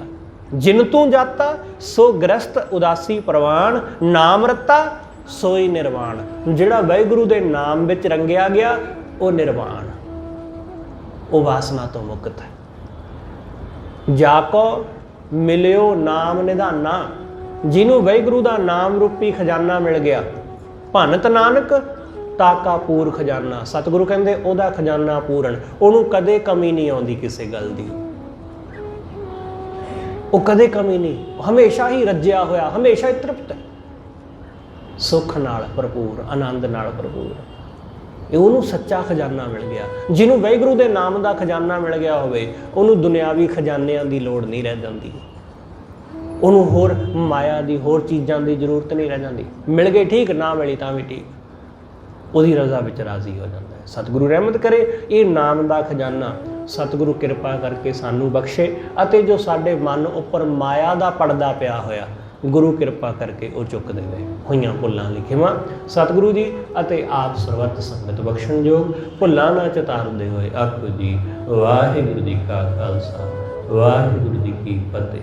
ਜਿਨ ਤੂੰ ਜਾਤਾ ਸੋ ਗ੍ਰਸਤ ਉਦਾਸੀ ਪ੍ਰਵਾਨ, ਨਾਮ ਰਤਾ ਸੋਈ ਨਿਰਵਾਣ। ਜਿਹੜਾ ਵਾਹਿਗੁਰੂ ਦੇ ਨਾਮ ਵਿੱਚ ਰੰਗਿਆ ਗਿਆ ਉਹ ਨਿਰਵਾਣ, ਉਹ ਵਾਸਨਾ ਤੋਂ ਮੁਕਤ ਹੈ। ਜਾ ਕੋ ਮਿਲਿਓ ਨਾਮ ਨਿਧਾਨਾ, ਜਿਹਨੂੰ ਵਾਹਿਗੁਰੂ ਦਾ ਨਾਮ ਰੂਪੀ ਖਜ਼ਾਨਾ ਮਿਲ ਗਿਆ, ਭੰਨਤ ਨਾਨਕ ਤਾਕਾ ਪੂਰ ਖਜ਼ਾਨਾ। ਸਤਿਗੁਰੂ ਕਹਿੰਦੇ ਉਹਦਾ ਖਜ਼ਾਨਾ ਪੂਰਨ, ਉਹਨੂੰ ਕਦੇ ਕਮੀ ਨਹੀਂ ਆਉਂਦੀ ਕਿਸੇ ਗੱਲ ਦੀ, ਉਹ ਕਦੇ ਕਮੀ ਨਹੀਂ, ਹਮੇਸ਼ਾ ਹੀ ਰੱਜਿਆ ਹੋਇਆ, ਹਮੇਸ਼ਾ ਹੀ ਤ੍ਰਿਪਤ, ਸੁੱਖ ਨਾਲ ਭਰਪੂਰ, ਆਨੰਦ ਨਾਲ ਭਰਪੂਰ। ਇਹ ਉਹਨੂੰ ਸੱਚਾ ਖਜ਼ਾਨਾ ਮਿਲ ਗਿਆ। ਜਿਹਨੂੰ ਵਾਹਿਗੁਰੂ ਦੇ ਨਾਮ ਦਾ ਖਜ਼ਾਨਾ ਮਿਲ ਗਿਆ ਹੋਵੇ, ਉਹਨੂੰ ਦੁਨਿਆਵੀ ਖਜ਼ਾਨਿਆਂ ਦੀ ਲੋੜ ਨਹੀਂ ਰਹਿ ਜਾਂਦੀ, ਉਹਨੂੰ ਹੋਰ ਮਾਇਆ ਦੀ, ਹੋਰ ਚੀਜ਼ਾਂ ਦੀ ਜ਼ਰੂਰਤ ਨਹੀਂ ਰਹਿ ਜਾਂਦੀ। ਮਿਲ ਗਈ ਠੀਕ, ਨਾ ਮਿਲੀ ਤਾਂ ਵੀ ਠੀਕ, ਉਹਦੀ ਰਜ਼ਾ ਵਿੱਚ ਰਾਜ਼ੀ ਹੋ ਜਾਂਦਾ ਹੈ। ਸਤਿਗੁਰੂ ਰਹਿਮਤ ਕਰੇ, ਇਹ ਨਾਮ ਦਾ ਖਜ਼ਾਨਾ ਸਤਿਗੁਰੂ ਕਿਰਪਾ ਕਰਕੇ ਸਾਨੂੰ ਬਖਸ਼ੇ, ਅਤੇ ਜੋ ਸਾਡੇ ਮਨ ਉੱਪਰ ਮਾਇਆ ਦਾ ਪਰਦਾ ਪਿਆ ਹੋਇਆ, ਗੁਰੂ ਕਿਰਪਾ ਕਰਕੇ ਉਹ ਚੁੱਕ ਦੇਵੇ। ਹੋਈਆਂ ਭੁੱਲਾਂ ਲਿਖਿਵਾ ਸਤਿਗੁਰੂ ਜੀ ਅਤੇ ਆਪ ਸਰਬੱਤ ਸੰਗਤ ਬਖਸ਼ਣਯੋਗ, ਭੁੱਲਾਂ ਨਾ ਚਤਾਰਦੇ ਹੋਏ ਆਖੋ ਜੀ ਵਾਹਿਗੁਰੂ ਜੀ ਕਾ ਖਾਲਸਾ, ਵਾਹਿਗੁਰੂ ਜੀ ਕੀ ਫਤਿਹ।